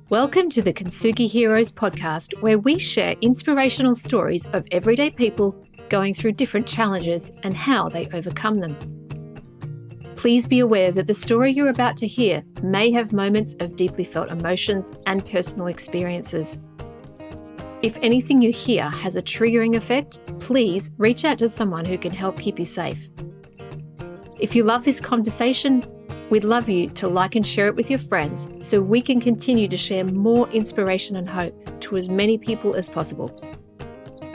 Welcome to the Kintsugi Heroes Podcast, where we share inspirational stories of everyday people going through different challenges and how they overcome them. Please be aware that the story you're about to hear may have moments of deeply felt emotions and personal experiences. If anything you hear has a triggering effect, please reach out to someone who can help keep you safe. If you love this conversation, we'd love you to like and share it with your friends so we can continue to share more inspiration and hope to as many people as possible.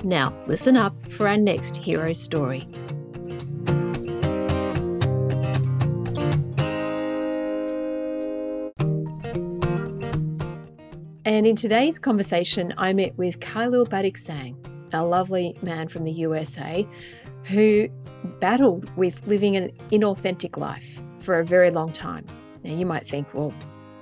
Now, listen up for our next hero story. And in today's conversation, I met with Kahlil Bagatsing, a lovely man from the USA who battled with living an inauthentic life for a very long time. Now you might think, well,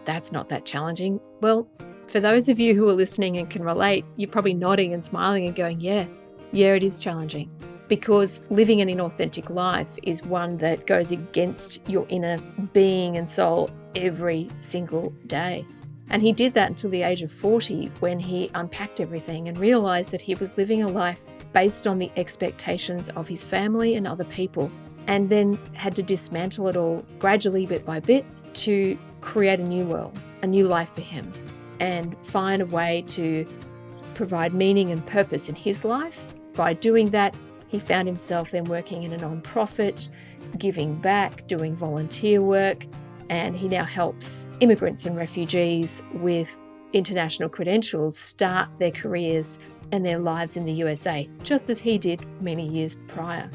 that's not that challenging. Well, for those of you who are listening and can relate, you're probably nodding and smiling and going, yeah, it is challenging. Because living an inauthentic life is one that goes against your inner being and soul every single day. And he did that until the age of 40 when he unpacked everything and realized that he was living a life based on the expectations of his family and other people, and then had to dismantle it all gradually, bit by bit, to create a new world, a new life for him, and find a way to provide meaning and purpose in his life. By doing that, he found himself then working in a non-profit, giving back, doing volunteer work, and he now helps immigrants and refugees with international credentials start their careers and their lives in the USA, just as he did many years prior.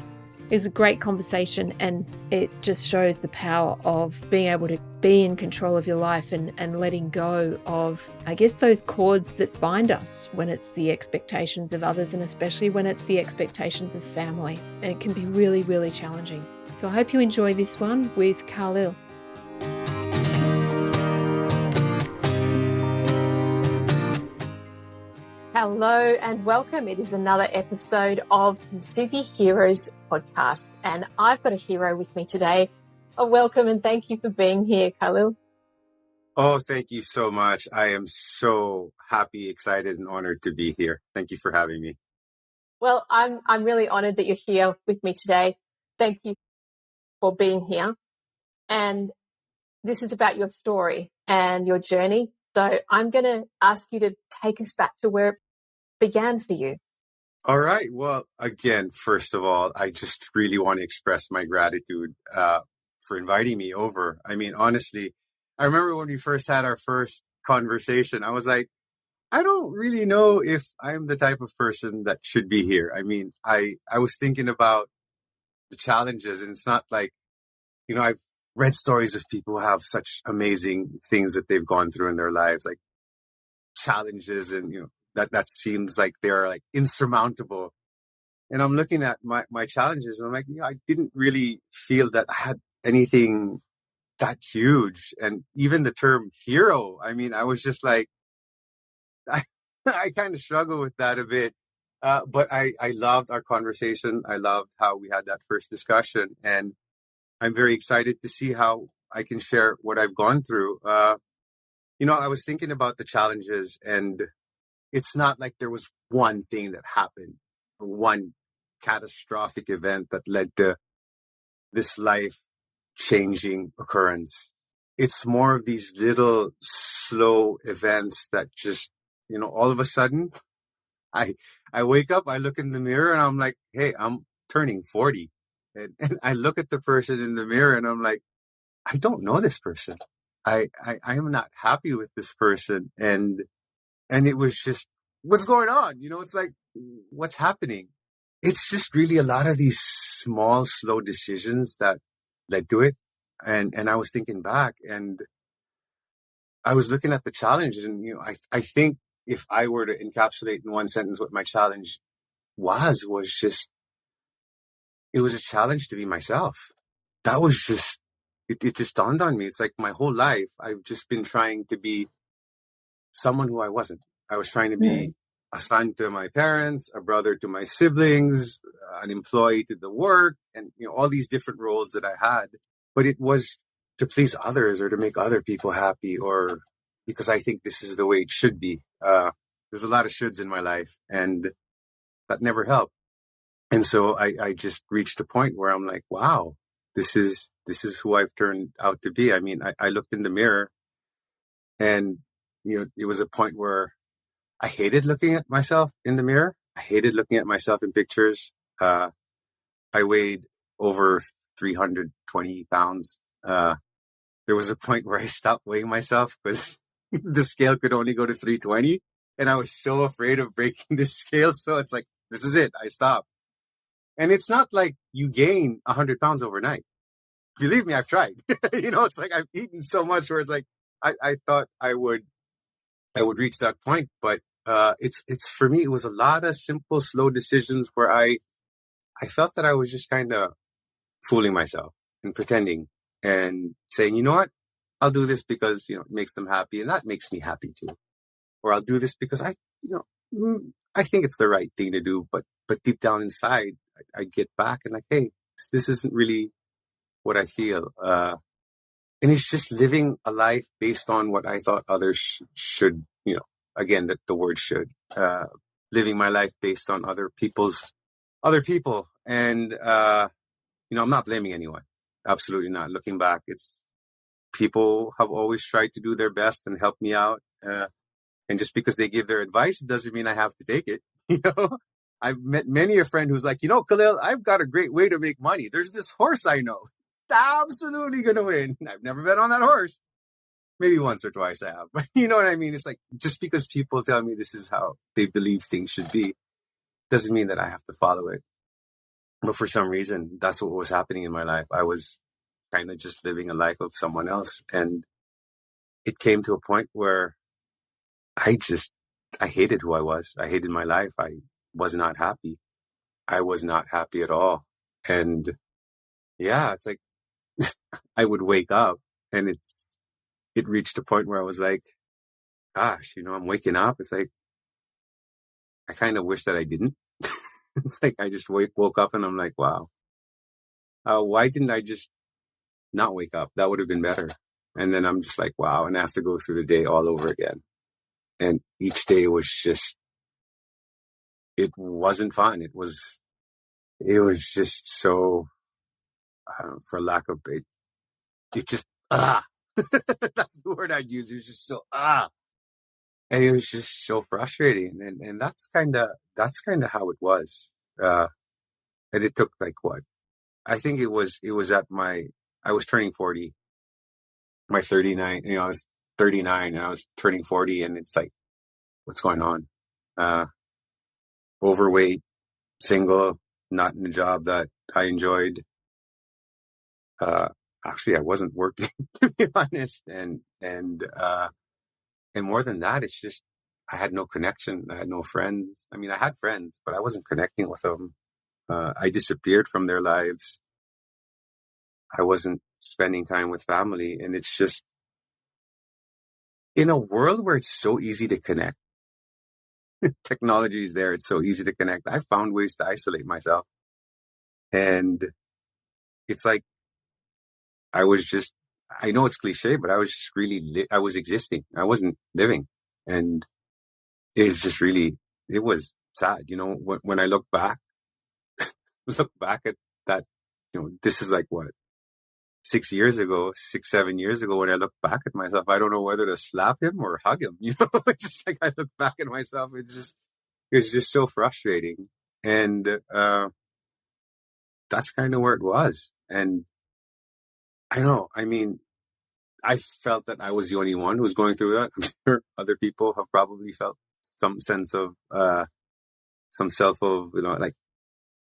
It was a great conversation, and it just shows the power of being able to be in control of your life and letting go of, I guess, those cords that bind us when it's the expectations of others, and especially when it's the expectations of family. And it can be really, really challenging. So I hope you enjoy this one with Kahlil. Hello and welcome. It is another episode of Kintsugi Heroes Podcast, and I've got a hero with me today. Welcome and thank you for being here, Kahlil. Oh, thank you so much. I am so happy, excited, and honored to be here. Thank you for having me. Well, I'm really honored that you're here with me today. Thank you for being here. And this is about your story and your journey. So I'm going to ask you to take us back to where it began for you. All right. Well, again, first of all, I just really want to express my gratitude for inviting me over. I mean, honestly, I remember when we first had our first conversation, I was like, I don't really know if I'm the type of person that should be here. I mean, I was thinking about the challenges, and it's not like, I've read stories of people who have such amazing things that they've gone through in their lives, like challenges, and, that seems like they're like insurmountable. And I'm looking at my challenges, and I'm like, I didn't really feel that I had anything that huge. And even the term hero, I mean, I was just like, I kind of struggle with that a bit. But I loved our conversation. I loved how we had that first discussion. And I'm very excited to see how I can share what I've gone through. I was thinking about the challenges, and it's not like there was one thing that happened, or one catastrophic event that led to this life-changing occurrence. It's more of these little slow events that just, all of a sudden, I wake up, I look in the mirror, and I'm like, hey, I'm turning 40. And I look at the person in the mirror, and I'm like, I don't know this person. I am not happy with this person. And it was just, what's going on? It's like, what's happening? It's just really a lot of these small, slow decisions that led to it. And I was thinking back, and I was looking at the challenges, and, I think if I were to encapsulate in one sentence what my challenge was just, it was a challenge to be myself. That was just, it just dawned on me. It's like my whole life, I've just been trying to be someone who I wasn't. I was trying to be a son to my parents, a brother to my siblings, an employee to the work, and all these different roles that I had. But it was to please others or to make other people happy or because I think this is the way it should be. There's a lot of shoulds in my life, and that never helped. And so I just reached a point where I'm like, wow, this is who I've turned out to be. I mean, I looked in the mirror, and it was a point where I hated looking at myself in the mirror. I hated looking at myself in pictures. I weighed over 320 pounds. There was a point where I stopped weighing myself because the scale could only go to 320. And I was so afraid of breaking the scale. So it's like, this is it. I stopped. And it's not like you gain 100 pounds overnight. Believe me, I've tried. It's like I've eaten so much where it's like, I thought I would reach that point. But it's for me, it was a lot of simple, slow decisions where I felt that I was just kind of fooling myself and pretending and saying, you know what, I'll do this because, it makes them happy and that makes me happy too. Or I'll do this because I think it's the right thing to do. But deep down inside, I get back and like, hey, this isn't really what I feel. And it's just living a life based on what I thought others should, again, that the word should, living my life based on other people. And, I'm not blaming anyone. Absolutely not. Looking back, it's people have always tried to do their best and help me out. And just because they give their advice, it doesn't mean I have to take it. I've met many a friend who's like, Kahlil, I've got a great way to make money. There's this horse I know. Absolutely going to win. I've never bet on that horse. Maybe once or twice I have. But you know what I mean? It's like, just because people tell me this is how they believe things should be, doesn't mean that I have to follow it. But for some reason, that's what was happening in my life. I was kind of just living a life of someone else. And it came to a point where I hated who I was. I hated my life. I was not happy. I was not happy at all. And yeah, it's like I would wake up and it reached a point where I was like, gosh, I'm waking up. It's like, I kind of wish that I didn't. It's like I just woke up and I'm like, wow, why didn't I just not wake up? That would have been better. And then I'm just like, wow. And I have to go through the day all over again. And each day was just, it wasn't fun. It was just so, for lack of it just, that's the word I'd use. It was just so, and it was just so frustrating. And that's kind of how it was. And it took like what? I think it was at I was turning 40, my 39, I was 39 and I was turning 40 and it's like, what's going on? Overweight, single, not in a job that I enjoyed. Actually, I wasn't working, to be honest. And more than that, it's just, I had no connection. I had no friends. I mean, I had friends, but I wasn't connecting with them. I disappeared from their lives. I wasn't spending time with family. And it's just, in a world where it's so easy to connect, technology is there, it's so easy to connect. I found ways to isolate myself. And it's like, I know it's cliche, but I was just really, I was existing. I wasn't living. And it was just really, it was sad. When I look back at that, this is like what, 7 years ago, when I look back at myself, I don't know whether to slap him or hug him. Just like I look back at myself, it's just so frustrating. And that's kind of where it was. And I know, I mean, I felt that I was the only one who was going through that. I'm sure other people have probably felt some sense of, some self of, like,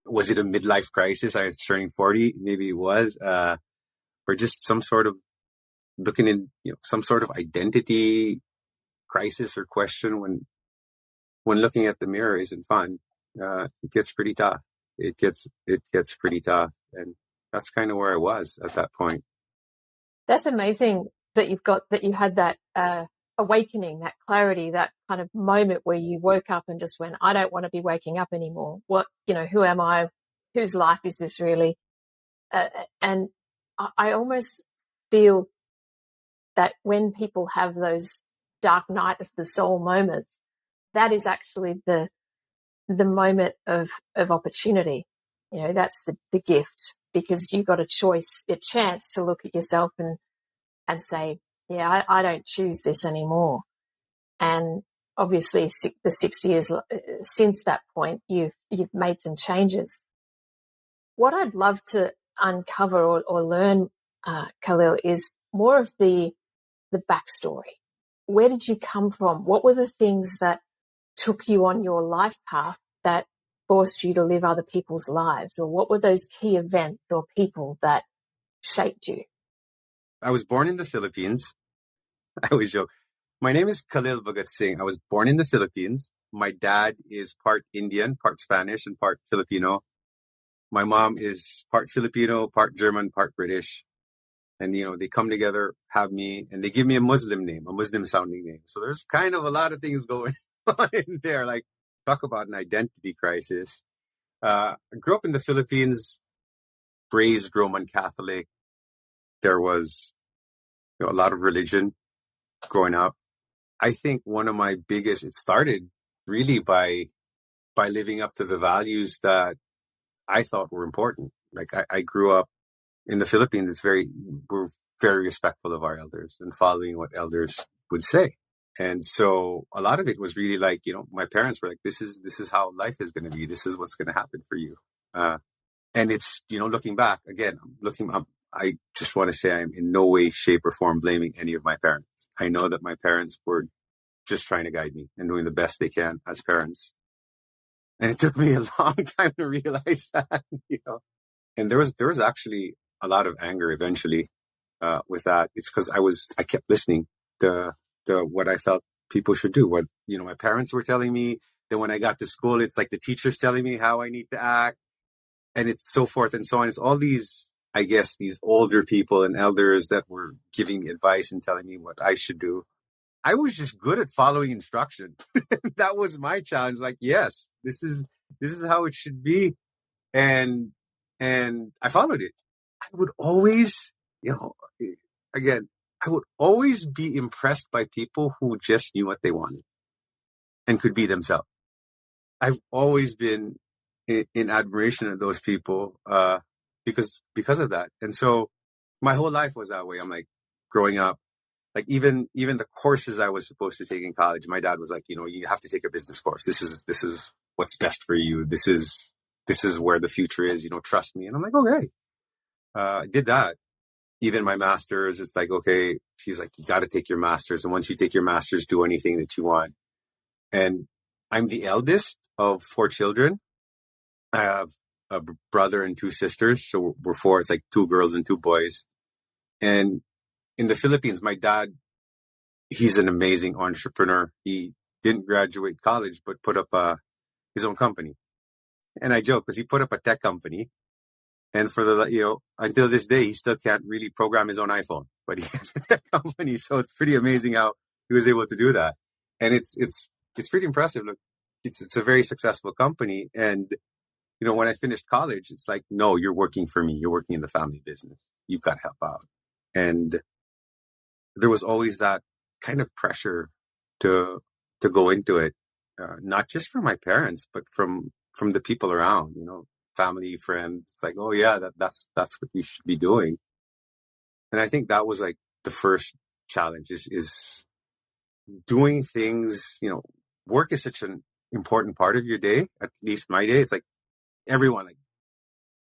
was it a midlife crisis? I was turning 40, maybe it was, or just some sort of looking in, some sort of identity crisis or question when looking at the mirror isn't fun. It gets pretty tough. It gets pretty tough. And that's kind of where I was at that point. That's amazing that you had that awakening, that clarity, that kind of moment where you woke up and just went, I don't want to be waking up anymore. Who am I? Whose life is this really? And I almost feel that when people have those dark night of the soul moments, that is actually the moment of opportunity. You know, that's the gift, because you've got a chance to look at yourself and say, yeah, I don't choose this anymore. And obviously the 6 years since that point, you've made some changes. What I'd love to uncover or learn, Kahlil, is more of the backstory. Where did you come from? What were the things that took you on your life path that forced you to live other people's lives? Or what were those key events or people that shaped you? I was born in the Philippines. I always joke. My name is Kahlil Bagatsing. I was born in the Philippines. My dad is part Indian, part Spanish, and part Filipino. My mom is part Filipino, part German, part British. And, you know, they come together, have me, and they give me a Muslim name, a Muslim sounding name. So there's kind of a lot of things going on in there. Like, talk about an identity crisis. I grew up in the Philippines, raised Roman Catholic. There was, you know, a lot of religion growing up. I think one of my biggest, it started really by living up to the values that I thought were important. Like I grew up in the Philippines. We're very respectful of our elders and following what elders would say. And so a lot of it was really like, you know, my parents were like, this is how life is going to be. This is what's going to happen for you. And it's, you know, looking back again, I just want to say I'm in no way, shape or form blaming any of my parents. I know that my parents were just trying to guide me and doing the best they can as parents. And it took me a long time to realize that, you know, and there was actually a lot of anger eventually, with that. It's because I kept listening to what I felt people should do, what, you know, my parents were telling me. Then when I got to school, it's like the teacher's telling me how I need to act, and it's so forth and so on. It's all these, I guess, these older people and elders that were giving me advice and telling me what I should do. I was just good at following instructions. That was my challenge. Like, yes, this is how it should be. And I followed it. I would always, you know, again, I would always be impressed by people who just knew what they wanted and could be themselves. I've always been in admiration of those people, because of that. And so my whole life was that way. I'm like, growing up, like even the courses I was supposed to take in college, my dad was like, you know, you have to take a business course. This is what's best for you. This is where the future is, you know, trust me. And I'm like, okay. I did that. Even my master's, it's like, okay, she's like, you got to take your master's. And once you take your master's, do anything that you want. And I'm the eldest of 4 children. I have a brother and 2 sisters. So we're 4. It's like 2 girls and 2 boys. And in the Philippines, my dad, he's an amazing entrepreneur. He didn't graduate college, but put up his own company. And I joke because he put up a tech company. And for the, you know, until this day, he still can't really program his own iPhone, but he has a tech company. So it's pretty amazing how he was able to do that. And it's pretty impressive. Look, it's a very successful company. And, you know, when I finished college, it's like, no, you're working for me. You're working in the family business. You've got to help out. And there was always that kind of pressure to go into it, not just from my parents, but from the people around, you know, family, friends. It's like, oh yeah, that's what you should be doing. And I think that was like the first challenge is doing things, you know, work is such an important part of your day, at least my day. It's like everyone, like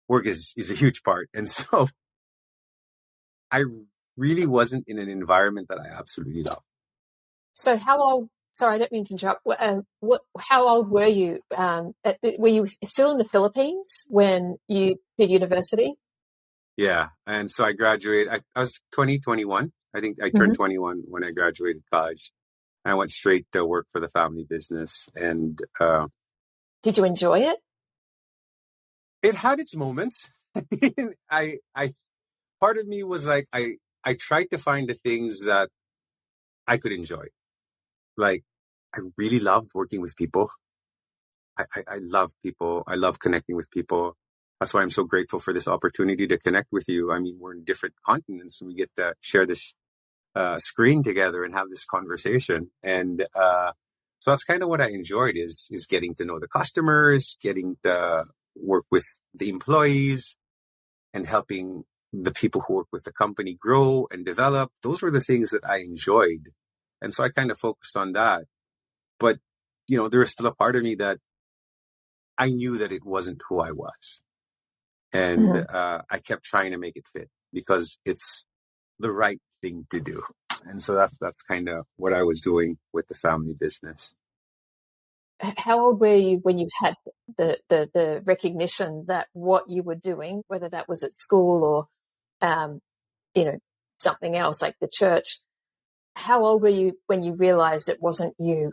work is a huge part. And so I really wasn't in an environment that I absolutely love. So how old, sorry, I don't mean to interrupt. How old were you? Were you still in the Philippines when you did university? Yeah. And so I graduated, I was 21. I think I turned 21 when I graduated college. I went straight to work for the family business. And did you enjoy it? It had its moments. I part of me was like, I tried to find the things that I could enjoy. Like, I really loved working with people. I love people. I love connecting with people. That's why I'm so grateful for this opportunity to connect with you. I mean, we're in different continents and we get to share this screen together and have this conversation. And so that's kind of what I enjoyed is getting to know the customers, getting to work with the employees, and helping the people who work with the company grow and develop. Those were the things that I enjoyed. And so I kind of focused on that. But, there was still a part of me that I knew that it wasn't who I was. And I kept trying to make it fit because it's the right thing to do. And so that's kind of what I was doing with the family business. How old were you when you had the recognition that what you were doing, whether that was at school or, something else like the church, how old were you when you realized it wasn't you?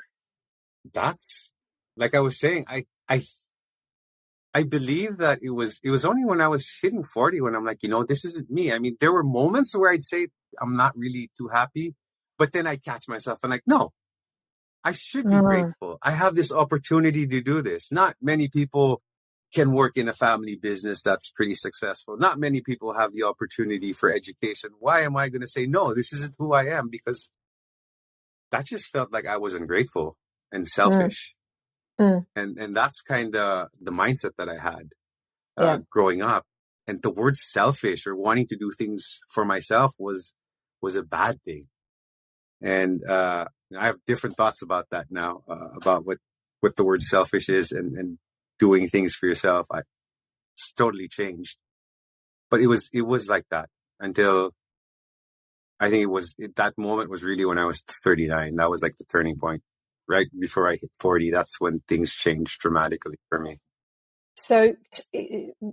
That's, like I was saying, I believe that it was only when I was hitting 40 when I'm like, this isn't me. I mean, there were moments where I'd say I'm not really too happy, but then I'd catch myself and like, no, I should be grateful. I have this opportunity to do this. Not many people can work in a family business that's pretty successful. Not many people have the opportunity for education. Why am I going to say, no, this isn't who I am? Because that just felt like I was ungrateful and selfish. And that's kind of the mindset that I had growing up. And the word selfish or wanting to do things for myself was a bad thing. And I have different thoughts about that now, about what the word selfish is and doing things for yourself. It's totally changed. But it was like that until I think that moment was really when I was 39. That was like the turning point. Right before I hit 40, that's when things changed dramatically for me. So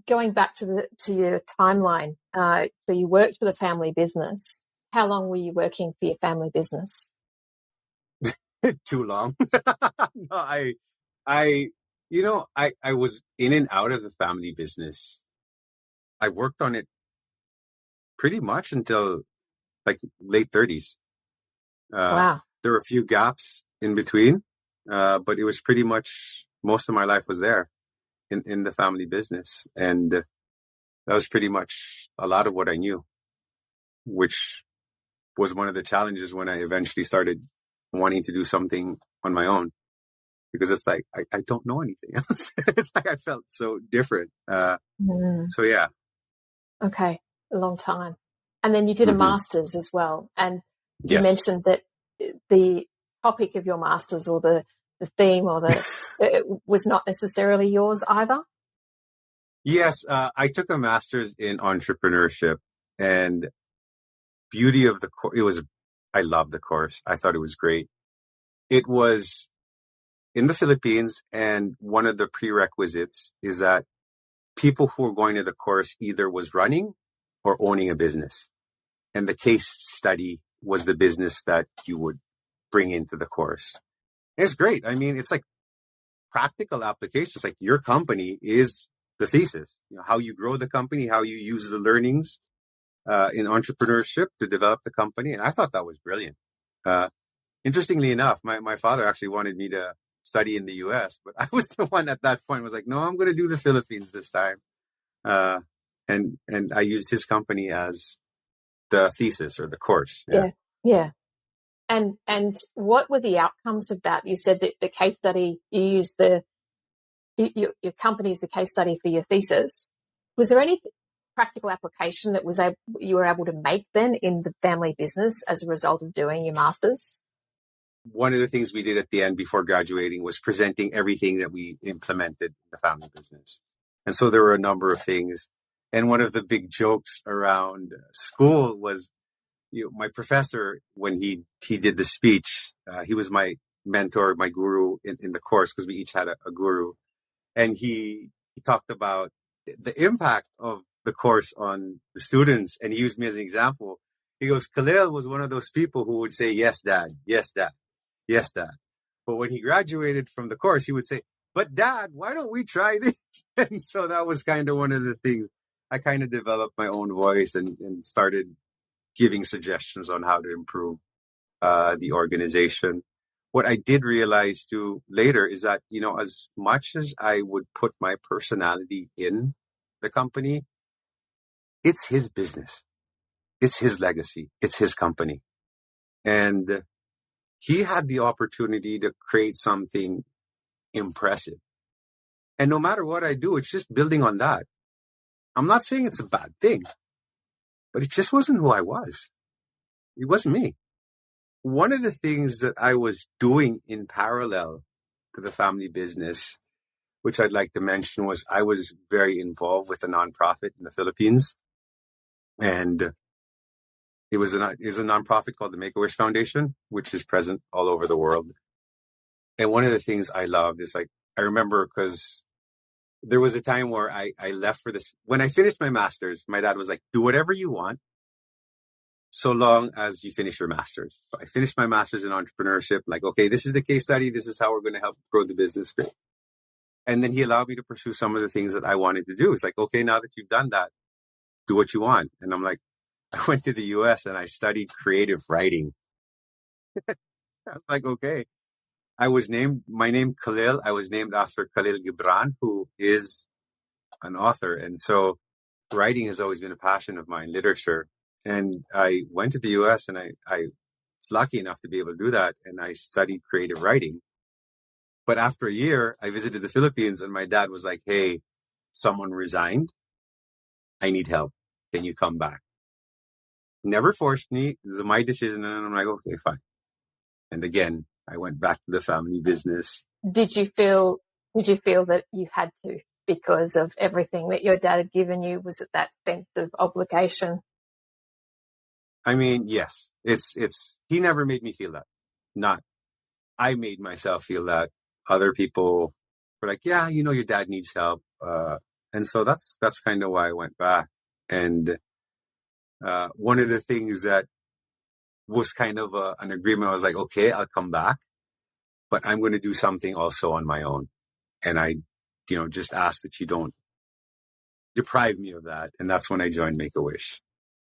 going back to your timeline, so you worked for the family business. How long were you working for your family business? Too long. No, I was in and out of the family business. I worked on it pretty much until like late 30s. Wow. There were a few gaps in between, but it was pretty much most of my life was there in the family business. And that was pretty much a lot of what I knew, which was one of the challenges when I eventually started wanting to do something on my own, because it's like, I don't know anything else. It's like I felt so different. So, yeah. Okay. A long time. And then you did a master's as well. And you mentioned that the topic of your master's or the theme or it was not necessarily yours either. Yes. I took a master's in entrepreneurship, and beauty of the course, I loved the course. I thought it was great. It was in the Philippines, and one of the prerequisites is that people who were going to the course either was running or owning a business. And the case study was the business that you would bring into the course. And it's great. I mean, it's like practical applications. Like your company is the thesis. How you grow the company, how you use the learnings in entrepreneurship to develop the company. And I thought that was brilliant. Interestingly enough, my father actually wanted me to study in the US, but I was the one at that point was like, no, I'm going to do the Philippines this time. And I used his company as the thesis or the course. Yeah. And what were the outcomes of that? You said that the case study, you used your company as the case study for your thesis. Was there any practical application that you were able to make then in the family business as a result of doing your master's? One of the things we did at the end before graduating was presenting everything that we implemented in the family business. And so there were a number of things. And one of the big jokes around school was, my professor, when he did the speech, he was my mentor, my guru in the course, because we each had a guru. And he talked about the impact of the course on the students. And he used me as an example. He goes, Kahlil was one of those people who would say, yes, dad, yes, dad, yes, dad. But when he graduated from the course, he would say, but dad, why don't we try this? And so that was kind of one of the things. I kind of developed my own voice and started giving suggestions on how to improve the organization. What I did realize too later is that, as much as I would put my personality in the company, it's his business. It's his legacy. It's his company. And he had the opportunity to create something impressive. And no matter what I do, it's just building on that. I'm not saying it's a bad thing, but it just wasn't who I was. It wasn't me. One of the things that I was doing in parallel to the family business, which I'd like to mention, was I was very involved with a nonprofit in the Philippines. And it was a nonprofit called the Make-A-Wish Foundation, which is present all over the world. And one of the things I loved is, like, I remember because there was a time where I left for this. When I finished my master's, my dad was like, do whatever you want, so long as you finish your master's. So I finished my master's in entrepreneurship. Like, okay, this is the case study. This is how we're going to help grow the business. Great. And then he allowed me to pursue some of the things that I wanted to do. It's like, okay, now that you've done that, do what you want. And I'm like, I went to the US and I studied creative writing. I was like, okay. My name Kahlil, I was named after Kahlil Gibran, who is an author. And so writing has always been a passion of mine, literature. And I went to the US and I was lucky enough to be able to do that. And I studied creative writing. But after a year, I visited the Philippines and my dad was like, hey, someone resigned. I need help. Can you come back? Never forced me. This is my decision. And I'm like, okay, fine. And again, I went back to the family business. Did you feel that you had to because of everything that your dad had given you? Was it that sense of obligation? I mean, yes, he never made me feel that. I made myself feel that. Other people were like, yeah, your dad needs help. And so that's kind of why I went back. And one of the things that was kind of an agreement, I was like, okay, I'll come back, but I'm going to do something also on my own. And I, just ask that you don't deprive me of that. And that's when I joined Make-A-Wish.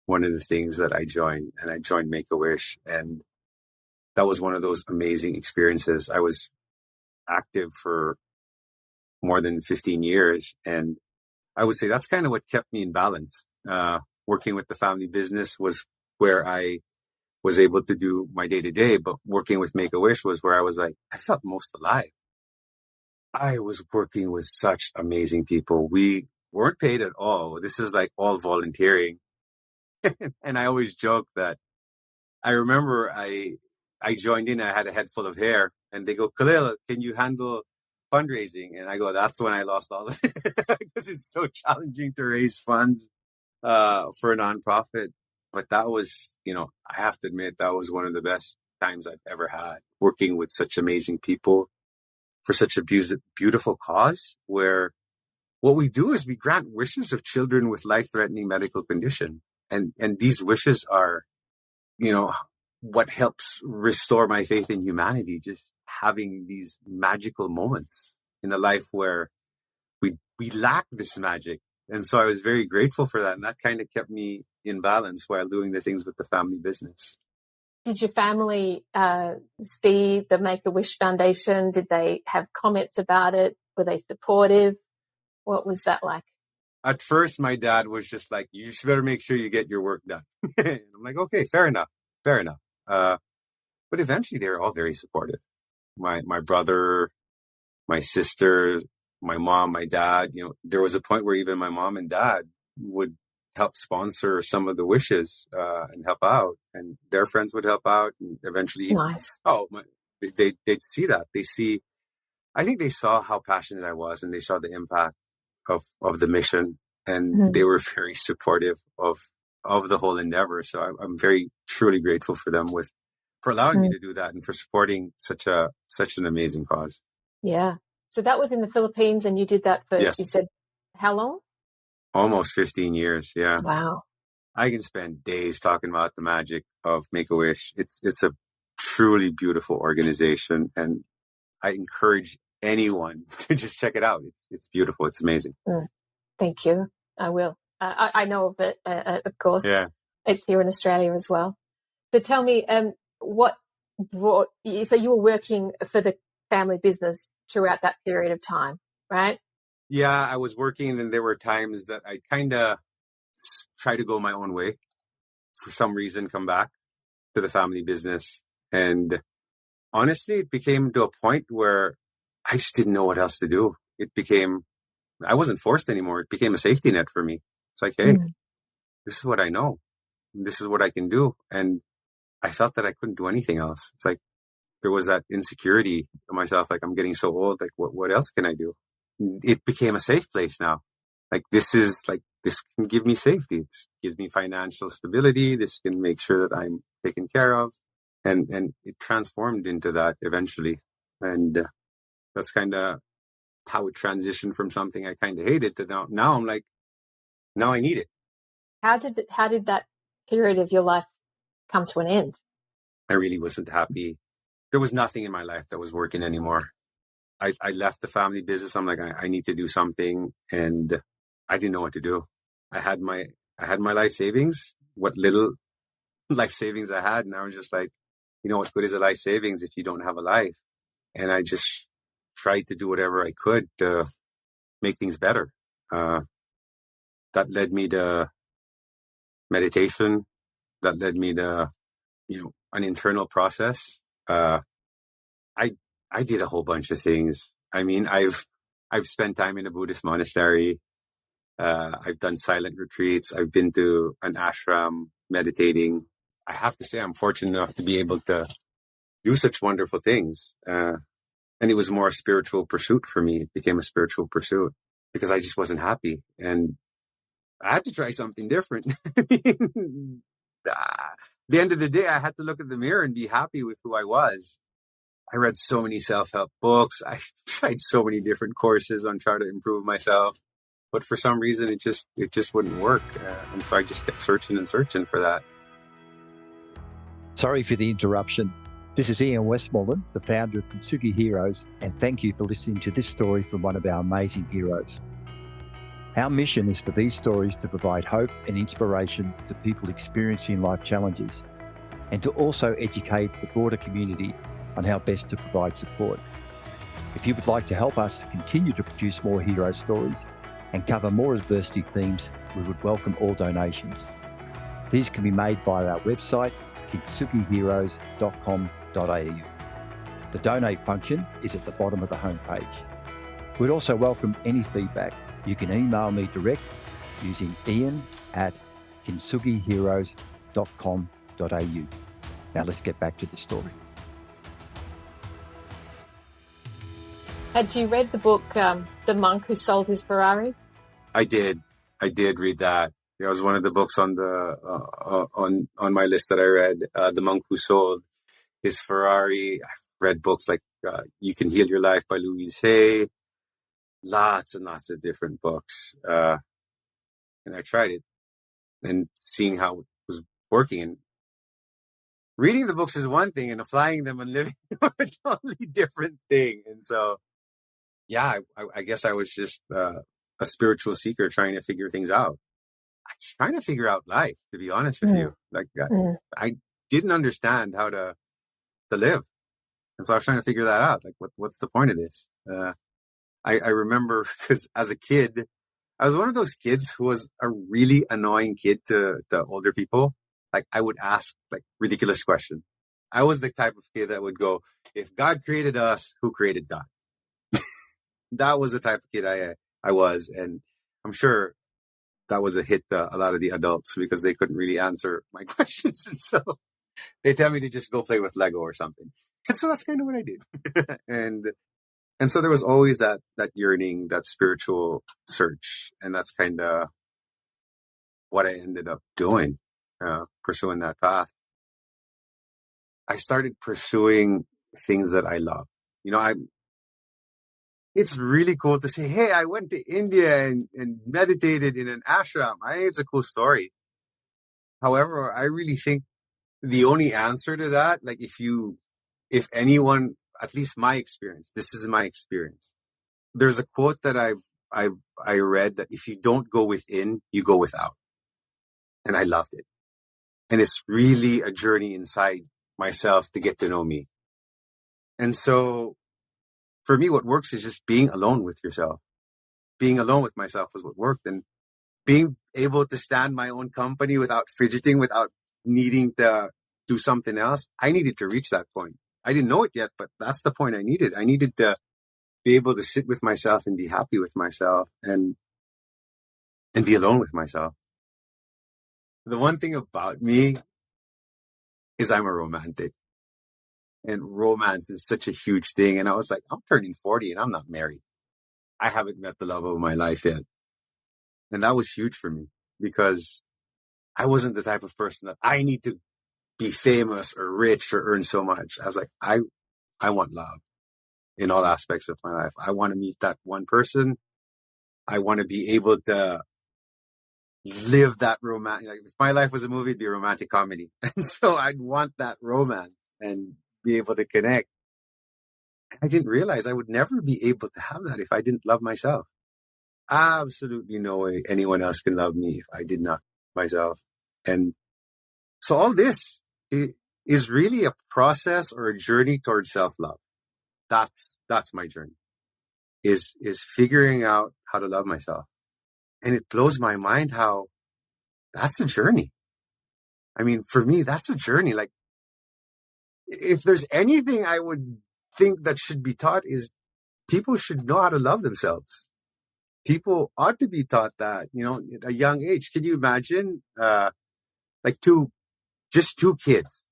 One of the things that I joined Make-A-Wish. And that was one of those amazing experiences. I was active for more than 15 years. And I would say that's kind of what kept me in balance. Working with the family business was where I was able to do my day-to-day, but working with Make-A-Wish was where I was like, I felt most alive. I was working with such amazing people. We weren't paid at all. This is like all volunteering. And I always joke that I remember I joined in, I had a head full of hair and they go, Kahlil, can you handle fundraising? And I go, that's when I lost all of it because it's so challenging to raise funds for a nonprofit. But that was, I have to admit, that was one of the best times I've ever had, working with such amazing people for such a beautiful cause, where what we do is we grant wishes of children with life-threatening medical condition. And these wishes are, what helps restore my faith in humanity, just having these magical moments in a life where we lack this magic. And so I was very grateful for that. And that kind of kept me in balance while doing the things with the family business. Did your family see the Make-A-Wish Foundation? Did they have comments about it? Were they supportive? What was that like? At first, my dad was just like, you should better make sure you get your work done. I'm like, okay, fair enough. But eventually they were all very supportive. My brother, my sister, my mom, my dad, there was a point where even my mom and dad would help sponsor some of the wishes and help out, and their friends would help out, and eventually, nice. They'd see that. I think they saw how passionate I was, and they saw the impact of the mission, and they were very supportive of the whole endeavor. So I'm very truly grateful for them for allowing me to do that and for supporting such an amazing cause. Yeah. So that was in the Philippines, and you did that for, yes. You said, how long? Almost 15 years. Yeah. Wow. I can spend days talking about the magic of Make-A-Wish. It's a truly beautiful organization, and I encourage anyone to just check it out. It's beautiful. It's amazing. Thank you. I will. I know of it, of course. Yeah. It's here in Australia as well. So tell me, what brought you? So you were working for the family business throughout that period of time, right? Yeah, I was working, and there were times that I kind of try to go my own way. For some reason, come back. to the family business. And honestly, it became to a point where I just didn't know what else to do. I wasn't forced anymore. It became a safety net for me. It's like, hey, this is what I know. This is what I can do. And I felt that I couldn't do anything else. It's like there was that insecurity in myself. Like, I'm getting so old. Like, what else can I do? It became a safe place now. Like, this can give me safety. It gives me financial stability. This can make sure that I'm taken care of. And it transformed into that eventually. And that's kind of how it transitioned from something I kind of hated to now I'm like, now I need it. How did that period of your life come to an end? I really wasn't happy. There was nothing in my life that was working anymore. I left the family business. I'm like, I need to do something, and I didn't know what to do. I had my life savings, what little life savings I had, and I was just like, what good is a life savings if you don't have a life? And I just tried to do whatever I could to make things better. That led me to meditation. That led me to, an internal process. I did a whole bunch of things. I mean, I've spent time in a Buddhist monastery. I've done silent retreats. I've been to an ashram meditating. I have to say, I'm fortunate enough to be able to do such wonderful things. And it was more a spiritual pursuit for me. It became a spiritual pursuit because I just wasn't happy. And I had to try something different. The end of the day, I had to look at the mirror and be happy with who I was. I read so many self-help books. I tried so many different courses on trying to improve myself. But for some reason, it just wouldn't work. And so I just kept searching and searching for that. Sorry for the interruption. This is Ian Westmoreland, the founder of Kintsugi Heroes, and thank you for listening to this story from one of our amazing heroes. Our mission is for these stories to provide hope and inspiration to people experiencing life challenges, and to also educate the broader community on how best to provide support. If you would like to help us to continue to produce more hero stories and cover more adversity themes, we would welcome all donations. These can be made via our website, kintsugiheroes.com.au. The donate function is at the bottom of the homepage. We'd also welcome any feedback. You can email me direct using ian@kintsugiheroes.com.au. Now let's get back to the story. Had you read the book, The Monk Who Sold His Ferrari? I did read that. It was one of the books on the on my list that I read. The Monk Who Sold His Ferrari. I've read books like You Can Heal Your Life by Louise Hay. Lots and lots of different books. And I tried it and seeing how it was working. And reading the books is one thing and applying them and living are a totally different thing. And so, yeah, I guess I was just a spiritual seeker trying to figure things out. I was trying to figure out life, to be honest with you. Like I didn't understand how to live. And so I was trying to figure that out. Like, what's the point of this? I remember because as a kid, I was one of those kids who was a really annoying kid to older people. Like, I would ask like ridiculous questions. I was the type of kid that would go, if God created us, who created God? That was the type of kid I was. And I'm sure that was a hit to a lot of the adults because they couldn't really answer my questions. And so they tell me to just go play with Lego or something. And so that's kind of what I did. And so there was always that yearning, that spiritual search. And that's kind of what I ended up doing, pursuing that path. I started pursuing things that I love. It's really cool to say, hey, I went to India and meditated in an ashram. I think it's a cool story. However, I really think the only answer to that, like if anyone, at least my experience, this is my experience. There's a quote that I read that if you don't go within, you go without. And I loved it. And it's really a journey inside myself to get to know me. And so for me, what works is just being alone with yourself. Being alone with myself was what worked. And being able to stand my own company without fidgeting, without needing to do something else. I needed to reach that point. I didn't know it yet, but that's the point I needed. I needed to be able to sit with myself and be happy with myself and be alone with myself. The one thing about me is I'm a romantic, and romance is such a huge thing. And I was like, I'm turning 40 and I'm not married. I haven't met the love of my life yet. And that was huge for me because I wasn't the type of person that I need to be famous or rich or earn so much. I was like, I want love in all aspects of my life. I want to meet that one person. I want to be able to live that romance. Like, if my life was a movie, it'd be a romantic comedy. And so I'd want that romance and be able to connect. I didn't realize I would never be able to have that if I didn't love myself. Absolutely no way anyone else can love me if I did not myself. And so all this is really a process or a journey towards self-love. That's my journey, is figuring out how to love myself. And it blows my mind how that's a journey. I mean, for me, that's a journey. Like, if there's anything I would think that should be taught, is people should know how to love themselves. People ought to be taught that, at a young age. Can you imagine, like two kids,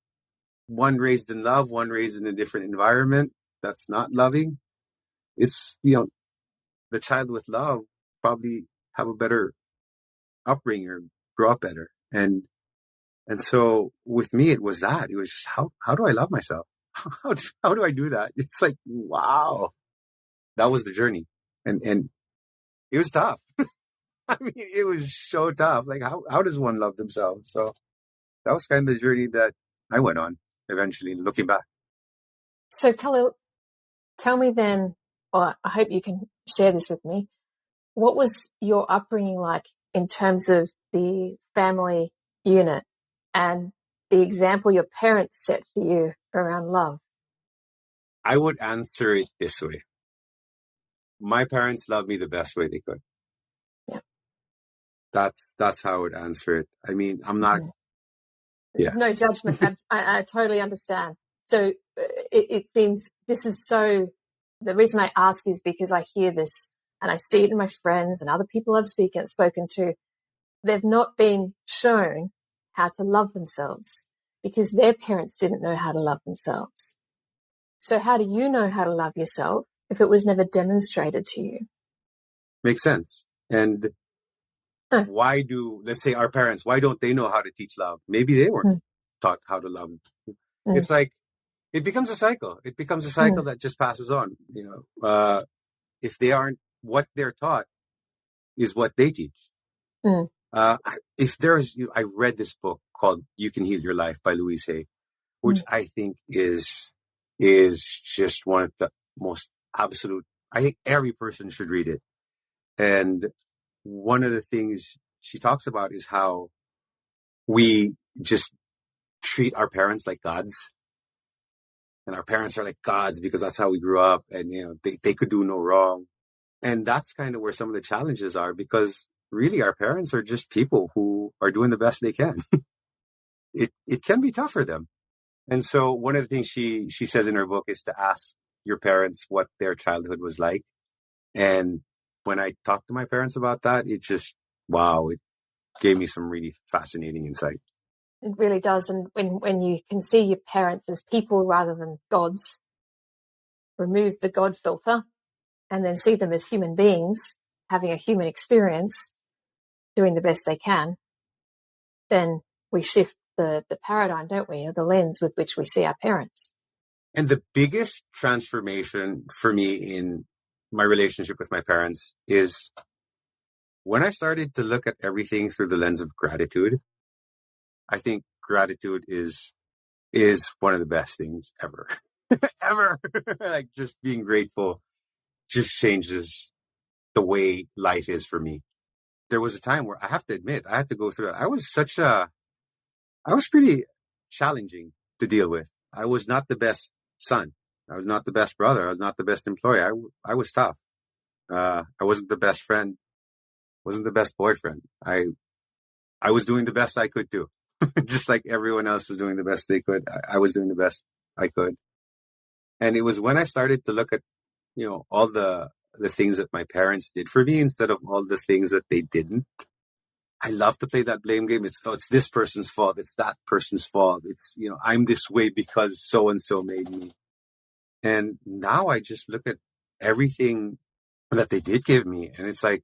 one raised in love, one raised in a different environment that's not loving? It's, the child with love probably have a better upbringing or grow up better. And so with me, it was that. It was just, how do I love myself? How do I do that? It's like, wow, that was the journey. And it was tough. I mean, it was so tough. Like, how does one love themselves? So that was kind of the journey that I went on eventually, looking back. So, Kahlil, tell me then, or I hope you can share this with me, what was your upbringing like in terms of the family unit and the example your parents set for you around love? I would answer it this way. My parents loved me the best way they could. Yeah. That's how I would answer it. I mean, I'm not... Yeah. No judgment. I totally understand. So it seems this is so... The reason I ask is because I hear this and I see it in my friends and other people I've spoken to. They've not been shown how to love themselves because their parents didn't know how to love themselves. So how do you know how to love yourself if it was never demonstrated to you? Makes sense. And why let's say our parents, why don't they know how to teach love? Maybe they weren't taught how to love. It's like, it becomes a cycle. It becomes a cycle that just passes on. If they aren't, what they're taught is what they teach. I read this book called You Can Heal Your Life by Louise Hay, which I think is just one of the most absolute, I think every person should read it. And one of the things she talks about is how we just treat our parents like gods. And our parents are like gods because that's how we grew up, and they could do no wrong. And that's kind of where some of the challenges are, because really our parents are just people who are doing the best they can. It can be tough for them. And so one of the things she says in her book is to ask your parents what their childhood was like. And when I talked to my parents about that, it just, wow, it gave me some really fascinating insight. It really does. And when you can see your parents as people rather than gods, remove the God filter, and then see them as human beings, having a human experience, doing the best they can, then we shift the paradigm, don't we, or the lens with which we see our parents. And the biggest transformation for me in my relationship with my parents is when I started to look at everything through the lens of gratitude. I think gratitude is one of the best things ever. Ever. Like, just being grateful just changes the way life is for me. There was a time where I have to admit, I had to go through it. I was pretty challenging to deal with. I was not the best son. I was not the best brother. I was not the best employee. I was tough. I wasn't the best friend. Wasn't the best boyfriend. I was doing the best I could do. just like everyone else was doing the best they could. I was doing the best I could. And it was when I started to look at, all the things that my parents did for me instead of all the things that they didn't. I love to play that blame game. It's this person's fault. It's that person's fault. It's, I'm this way because so-and-so made me. And now I just look at everything that they did give me. And it's like,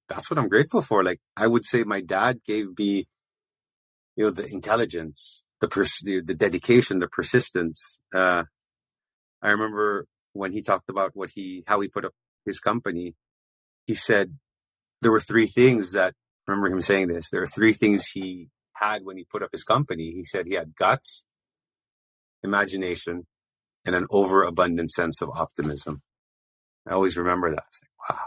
that's what I'm grateful for. Like, I would say my dad gave me, the intelligence, the dedication, the persistence. I remember when he talked about how he put up his company, he said there were three things that, I remember him saying this, there are three things he had when he put up his company. He said he had guts, imagination, and an overabundant sense of optimism. I always remember that. It's like, wow.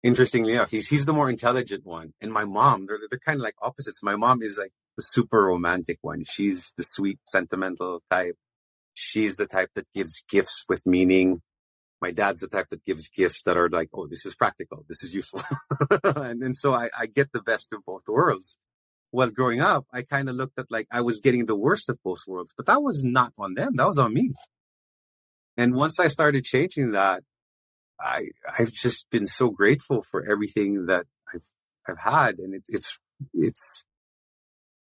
Interestingly enough, he's the more intelligent one. And my mom, they're kind of like opposites. My mom is like the super romantic one. She's the sweet, sentimental type. She's the type that gives gifts with meaning. My dad's the type that gives gifts that are like, oh, this is practical. This is useful. and so I get the best of both worlds. Well, growing up, I kind of looked at like I was getting the worst of both worlds, but that was not on them. That was on me. And once I started changing that, I've just been so grateful for everything that I've had. And it's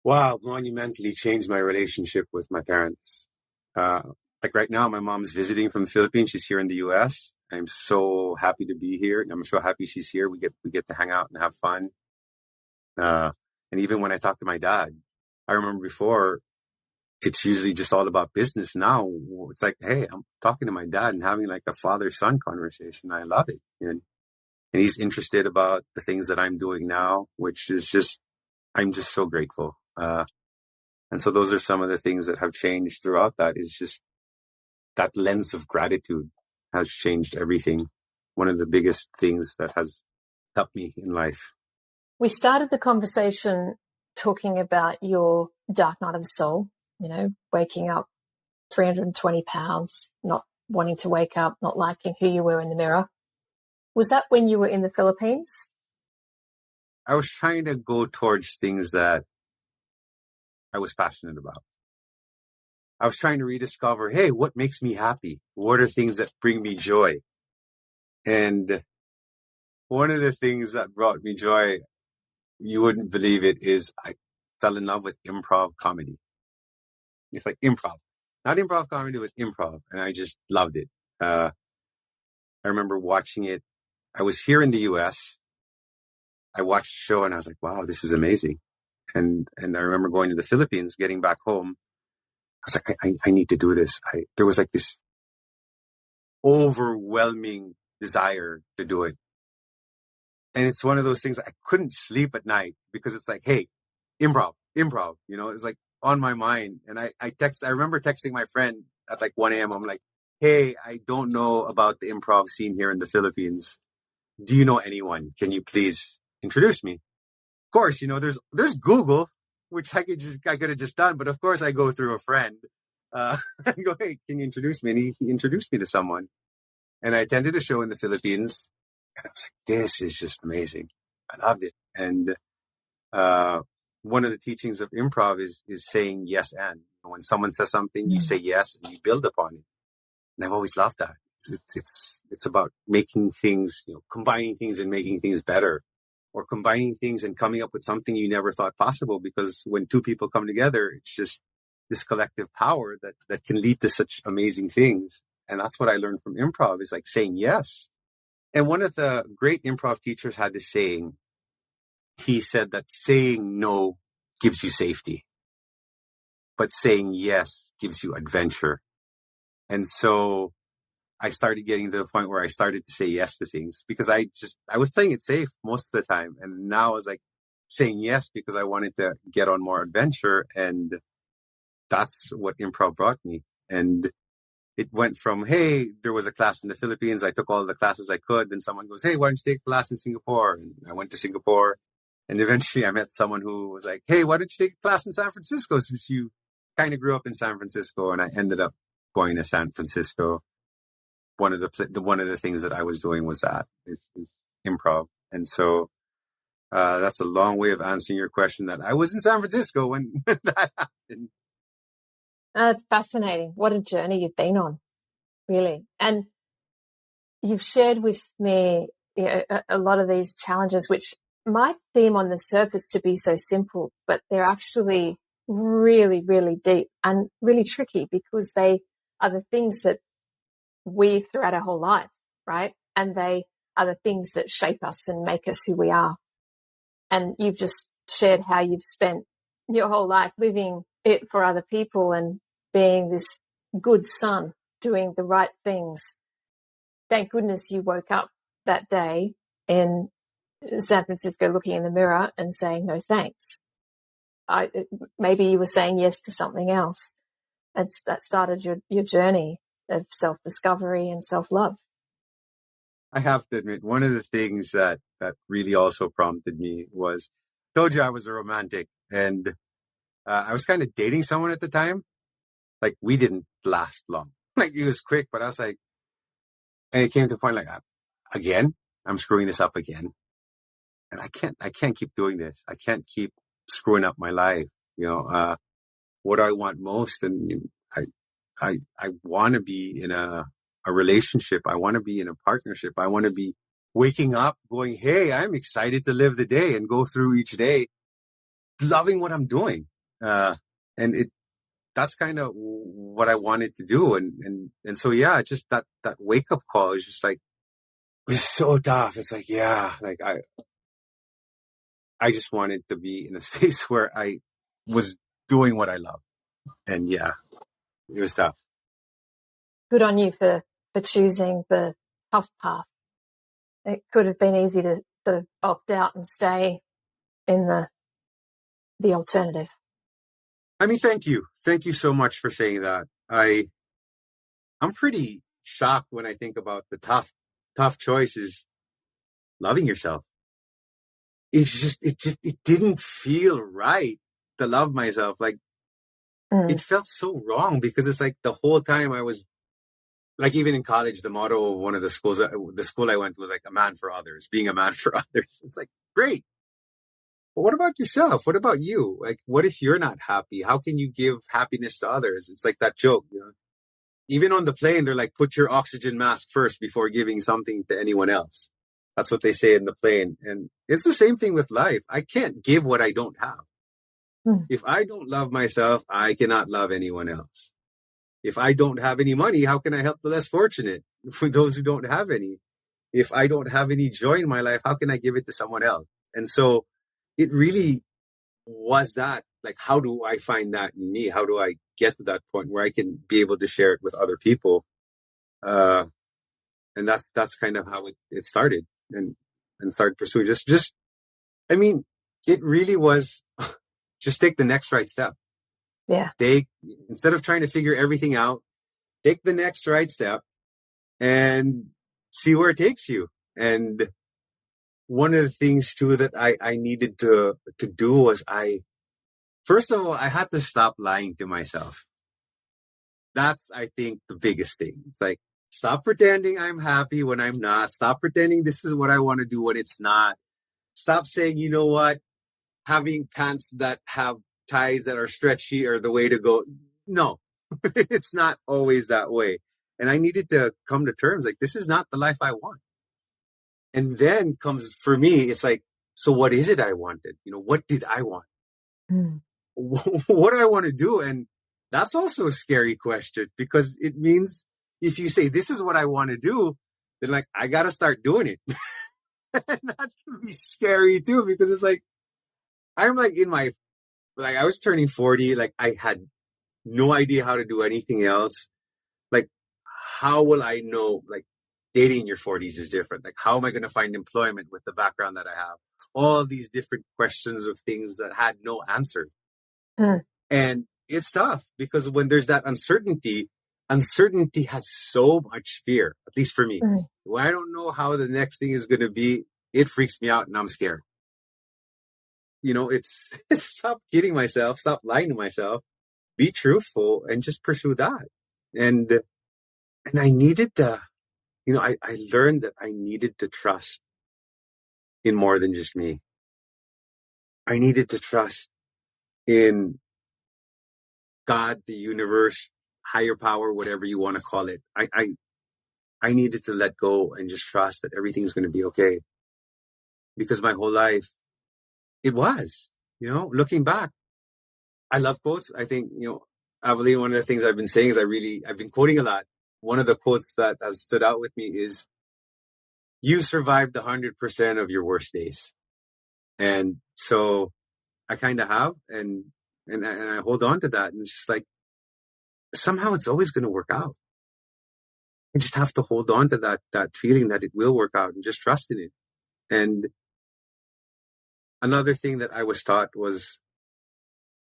wow, monumentally changed my relationship with my parents. Like right now, my mom's visiting from the Philippines. She's here in the US. I'm so happy to be here. I'm so happy she's here. We get to hang out and have fun. And even when I talk to my dad, I remember before, it's usually just all about business. Now it's like, hey, I'm talking to my dad and having like a father-son conversation. I love it. And he's interested about the things that I'm doing now, which is just, I'm just so grateful. And so those are some of the things that have changed throughout that is just that lens of gratitude has changed everything. One of the biggest things that has helped me in life. We started the conversation talking about your dark night of the soul, waking up 320 pounds, not wanting to wake up, not liking who you were in the mirror. Was that when you were in the Philippines? I was trying to go towards things that I was passionate about. I was trying to rediscover, hey, what makes me happy? What are things that bring me joy? And one of the things that brought me joy, you wouldn't believe it, is I fell in love with improv comedy. It's like improv. Not improv comedy, but improv. And I just loved it. I remember watching it. I was here in the US. I watched the show and I was like, wow, this is amazing. And I remember going to the Philippines, getting back home. I was like, I need to do this. There was like this overwhelming desire to do it. And it's one of those things I couldn't sleep at night because it's like, hey, improv, it's like on my mind. And I remember texting my friend at like 1 a.m. I'm like, hey, I don't know about the improv scene here in the Philippines. Do you know anyone? Can you please introduce me? Of course, there's Google, which I could have just done. But of course I go through a friend and go, hey, can you introduce me? And he introduced me to someone. And I attended a show in the Philippines. And I was like, this is just amazing. I loved it. And one of the teachings of improv is saying yes and. When someone says something, you say yes and you build upon it. And I've always loved that. It's about making things, combining things and making things better, or combining things and coming up with something you never thought possible. Because when two people come together, it's just this collective power that can lead to such amazing things. And that's what I learned from improv, is like saying yes. And one of the great improv teachers had this saying. He said that saying no gives you safety, but saying yes gives you adventure. And so I started getting to the point where I started to say yes to things because I was playing it safe most of the time. And now I was like saying yes because I wanted to get on more adventure. And that's what improv brought me. And it went from, hey, there was a class in the Philippines. I took all the classes I could. Then someone goes, hey, why don't you take a class in Singapore? And I went to Singapore. And eventually I met someone who was like, hey, why don't you take a class in San Francisco, since you kind of grew up in San Francisco? And I ended up going to San Francisco. One of the things that I was doing was that is improv. And so That's a long way of answering your question that I was in San Francisco when that happened. It's fascinating. What a journey you've been on, really. And you've shared with me, a lot of these challenges, which might seem on the surface to be so simple, but they're actually really, really deep and really tricky, because they are the things that weave throughout our whole life, right? And they are the things that shape us and make us who we are. And you've just shared how you've spent your whole life living it for other people and being this good son, doing the right things. Thank goodness you woke up that day in San Francisco looking in the mirror and saying, no, thanks. Maybe you were saying yes to something else. That started your journey of self-discovery and self-love. I have to admit, one of the things that really also prompted me was, told you I was a romantic, and I was kind of dating someone at the time. Like, we didn't last long. Like, it was quick, but I was like, and it came to a point like, again, I'm screwing this up again. And I can't keep doing this. I can't keep screwing up my life. What I want most, and I want to be in a relationship. I want to be in a partnership. I want to be waking up going, hey, I'm excited to live the day and go through each day loving what I'm doing. And that's kind of what I wanted to do. And so, yeah, just that wake up call is just like, it was so tough. It's like, yeah, like I just wanted to be in a space where I was doing what I love. And yeah, it was tough. Good on you for choosing the tough path. It could have been easy to sort of opt out and stay in the alternative. I mean, thank you. Thank you so much for saying that. I'm pretty shocked when I think about the tough choices. Loving yourself. It didn't feel right to love myself. Like, it felt so wrong, because it's like the whole time I was, like, even in college, the motto of one of the schools, the school I went to, was like, a man for others, being a man for others. It's like, great. But what about yourself? What about you? Like, what if you're not happy? How can you give happiness to others? It's like that joke, Even on the plane, they're like, put your oxygen mask first before giving something to anyone else. That's what they say in the plane. And it's the same thing with life. I can't give what I don't have. If I don't love myself, I cannot love anyone else. If I don't have any money, how can I help the less fortunate? For those who don't have any. If I don't have any joy in my life, how can I give it to someone else? And so it really was that, like, how do I find that in me? How do I get to that point where I can be able to share it with other people? And that's kind of how it started, and started pursuing I mean, it really was just take the next right step. Yeah. Instead of trying to figure everything out, take the next right step and see where it takes you. And one of the things too that I needed to do was first of all, I had to stop lying to myself. That's, I think, the biggest thing. It's like, stop pretending I'm happy when I'm not. Stop pretending this is what I want to do when it's not. Stop saying, you know what, having pants that have ties that are stretchy are the way to go. No, it's not always that way. And I needed to come to terms, like, this is not the life I want. And then comes, for me, it's like, so what is it I wanted? What did I want? What do I want to do? And that's also a scary question, because it means if you say, this is what I want to do, then, like, I got to start doing it. And that can be scary too, because it's like, I'm like I was turning 40, like, I had no idea how to do anything else. Like, how will I know, like, dating in your 40s is different. Like, how am I going to find employment with the background that I have? All these different questions of things that had no answer. And it's tough, because when there's that uncertainty has so much fear, at least for me. When I don't know how the next thing is going to be, it freaks me out and I'm scared. It's stop kidding myself, stop lying to myself, be truthful, and just pursue that. And I needed to, I learned that I needed to trust in more than just me. I needed to trust in God, the universe, higher power, whatever you want to call it. I needed to let go and just trust that everything's going to be okay. Because my whole life, it was, looking back. I love quotes. I think, Aveline, one of the things I've been saying is I've been quoting a lot. One of the quotes that has stood out with me is, you survived 100% of your worst days. And so I kind of have, and I hold on to that. And it's just like, somehow it's always going to work out. You just have to hold on to that feeling that it will work out and just trust in it. And another thing that I was taught was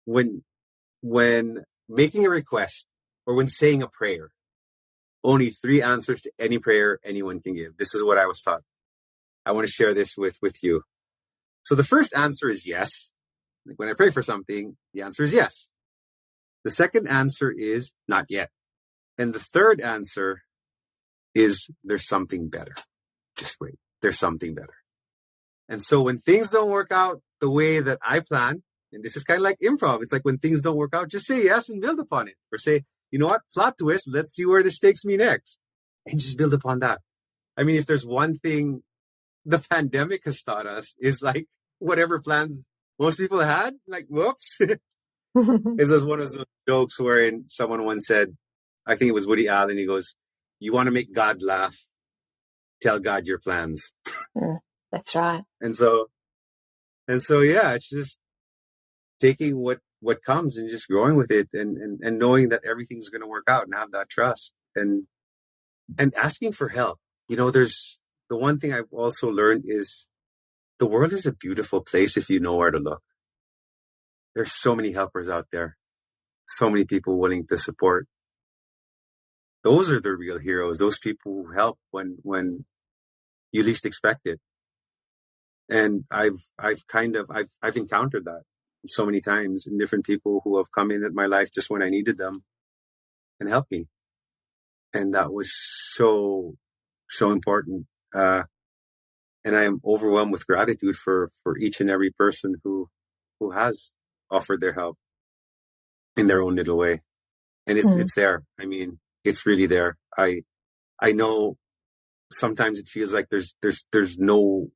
when making a request or when saying a prayer, only 3 answers to any prayer anyone can give. This is what I was taught. I want to share this with you. So the first answer is yes. Like when I pray for something, the answer is yes. The second answer is not yet. And the third answer is there's something better. Just wait. There's something better. And so when things don't work out the way that I plan, and this is kind of like improv. It's like when things don't work out, just say yes and build upon it. Or say, you know what, plot twist, let's see where this takes me next. And just build upon that. I mean, if there's one thing the pandemic has taught us is like whatever plans most people had, like, whoops. It's just one of those jokes wherein someone once said, I think it was Woody Allen, he goes, you want to make God laugh, tell God your plans. That's right. And so yeah, it's just taking what comes and just growing with it and knowing that everything's going to work out and have that trust and asking for help. There's the one thing I've also learned is the world is a beautiful place if you know where to look. There's so many helpers out there, so many people willing to support. Those are the real heroes. Those people who help when you least expect it. And I've encountered that so many times in different people who have come in at my life just when I needed them and helped me. And that was so important. And I am overwhelmed with gratitude for each and every person who has offered their help in their own little way. And it's there. I mean, it's really there. I know sometimes it feels like there's no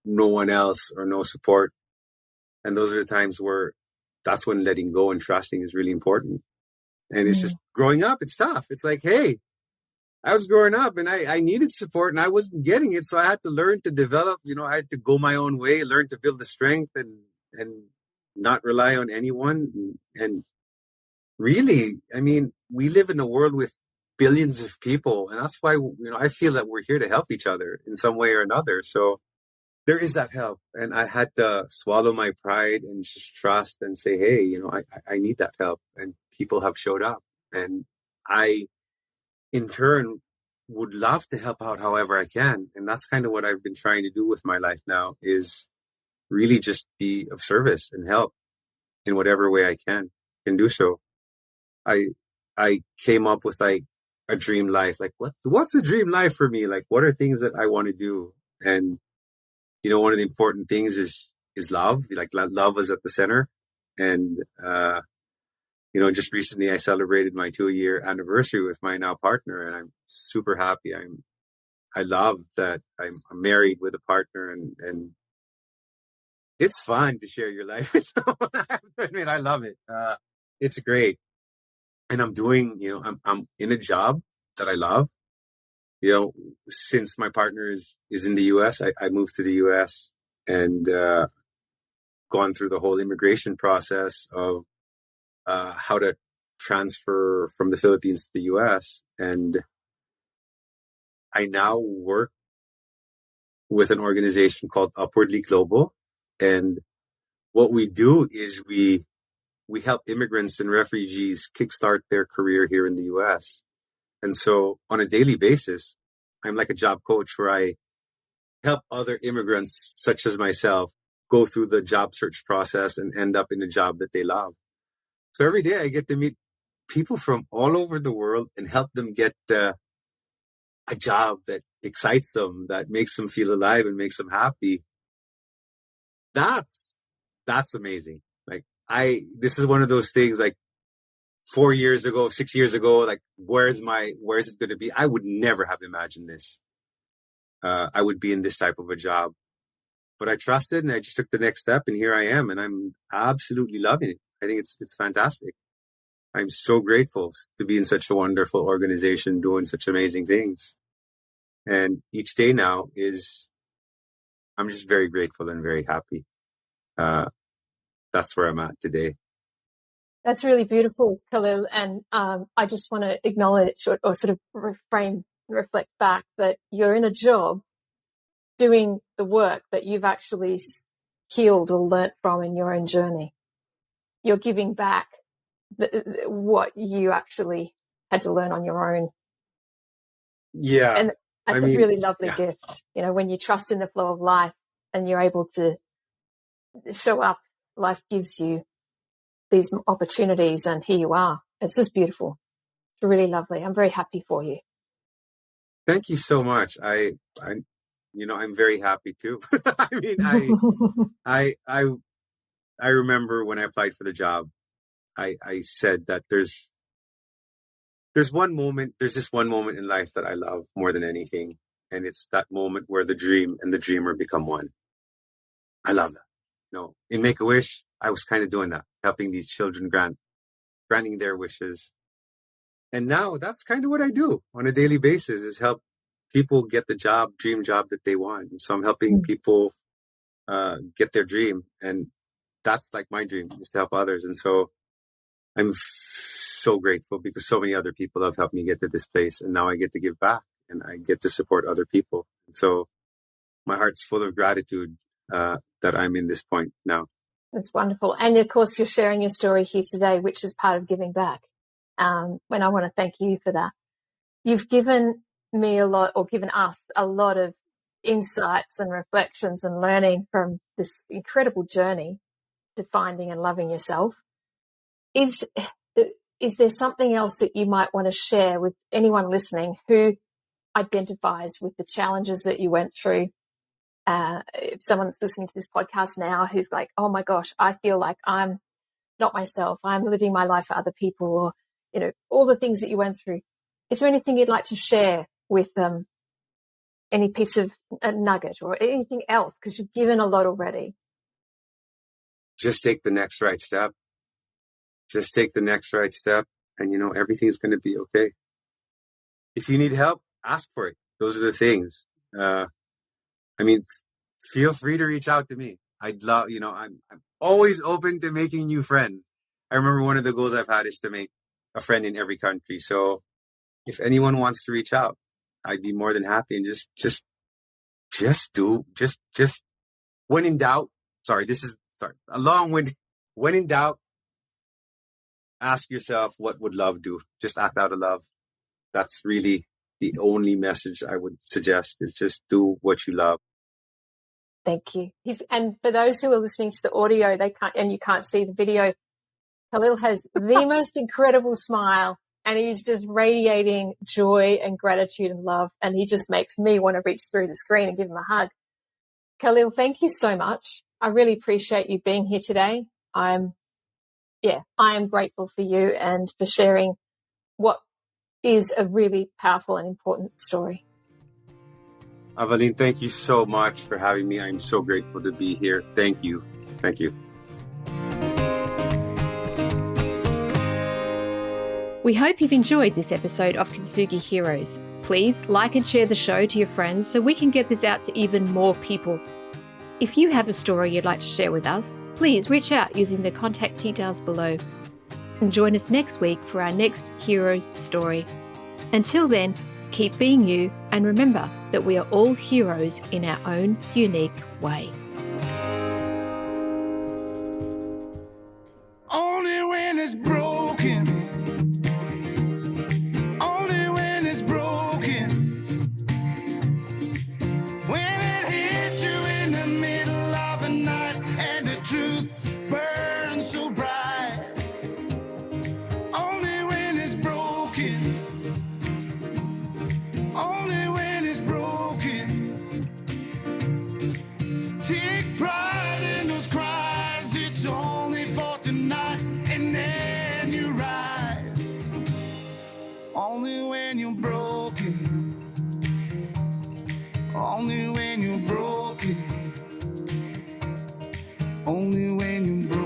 one else or no support. And those are the times where that's when letting go and trusting is really important. And it's just growing up. It's tough. It's like, hey, I was growing up and I needed support and I wasn't getting it. So I had to learn to develop, I had to go my own way, learn to build the strength and not rely on anyone. And really, I mean, we live in a world with billions of people. And that's why, I feel that we're here to help each other in some way or another. So there is that help. And I had to swallow my pride and just trust and say, hey, I need that help. And people have showed up. And I, in turn, would love to help out however I can. And that's kind of what I've been trying to do with my life now is really just be of service and help in whatever way I can do so. I came up with like a dream life. Like what's a dream life for me? Like what are things that I want to do? And, one of the important things is love. Like love is at the center. And, just recently I celebrated my 2-year anniversary with my now partner and I'm super happy. I love that I'm married with a partner and it's fun to share your life with someone. I mean, I love it. It's great. And I'm doing, I'm in a job that I love. Since my partner is in the US, I moved to the US and gone through the whole immigration process of how to transfer from the Philippines to the US. And I now work with an organization called Upwardly Global. And what we do is we help immigrants and refugees kickstart their career here in the US. And so on a daily basis, I'm like a job coach where I help other immigrants such as myself go through the job search process and end up in a job that they love. So every day I get to meet people from all over the world and help them get a job that excites them, that makes them feel alive and makes them happy. That's that's amazing. Like this is one of those things like 4 years ago, 6 years ago, like where is it going to be? I would never have imagined this. I would be in this type of a job, but I trusted and I just took the next step, and here I am, and I'm absolutely loving it. I think it's fantastic. I'm so grateful to be in such a wonderful organization doing such amazing things. And each day now I'm just very grateful and very happy. That's where I'm at today. That's really beautiful, Kahlil. And I just want to acknowledge or sort of reflect back that you're in a job doing the work that you've actually healed or learnt from in your own journey. You're giving back what you actually had to learn on your own. Yeah. And that's a really lovely gift. You know, when you trust in the flow of life and you're able to show up, life gives you these opportunities, and here you are. It's just beautiful. It's really lovely. I'm very happy for you. Thank you so much. I'm very happy too. I remember when I applied for the job, I said that there's this one moment in life that I love more than anything. And it's that moment where the dream and the dreamer become one. I love that. In Make-A-Wish, I was kind of doing that, helping these children granting their wishes. And now that's kind of what I do on a daily basis, is help people get the dream job that they want. And so I'm helping people get their dream. And that's like my dream, is to help others. And so I'm so grateful because so many other people have helped me get to this place. And now I get to give back and I get to support other people. And so my heart's full of gratitude that I'm in this point now. That's wonderful. And of course, you're sharing your story here today, which is part of giving back. And I want to thank you for that. You've given me a lot, or given us a lot of insights and reflections and learning from this incredible journey to finding and loving yourself. Is there something else that you might want to share with anyone listening who identifies with the challenges that you went through? If someone's listening to this podcast now who's like, oh my gosh, I feel like I'm not myself, I'm living my life for other people, or, all the things that you went through. Is there anything you'd like to share with them? Any piece of a nugget or anything else? Because you've given a lot already. Just take the next right step. Just take the next right step, and everything's going to be okay. If you need help, ask for it. Those are the things. Feel free to reach out to me. I'd love, I'm always open to making new friends. I remember one of the goals I've had is to make a friend in every country. So if anyone wants to reach out, I'd be more than happy. And just when in doubt, when in doubt, ask yourself, what would love do? Just act out of love. That's really the only message I would suggest, is just do what you love. Thank you. And for those who are listening to the audio, you can't see the video, Kahlil has the most incredible smile, and he's just radiating joy and gratitude and love. And he just makes me want to reach through the screen and give him a hug. Kahlil, thank you so much. I really appreciate you being here today. I am grateful for you and for sharing what is a really powerful and important story. Avaline, thank you so much for having me. I'm so grateful to be here. Thank you. Thank you. We hope you've enjoyed this episode of Kintsugi Heroes. Please like and share the show to your friends so we can get this out to even more people. If you have a story you'd like to share with us, please reach out using the contact details below. And join us next week for our next hero's story. Until then, keep being you, and remember that we are all heroes in our own unique way. Only when it's broken. Only when it's broken. When it hits you in the middle of the night and the truth burns so bright. Only when it's broken. Only when it's broken. Take pride in those cries. only when you broke.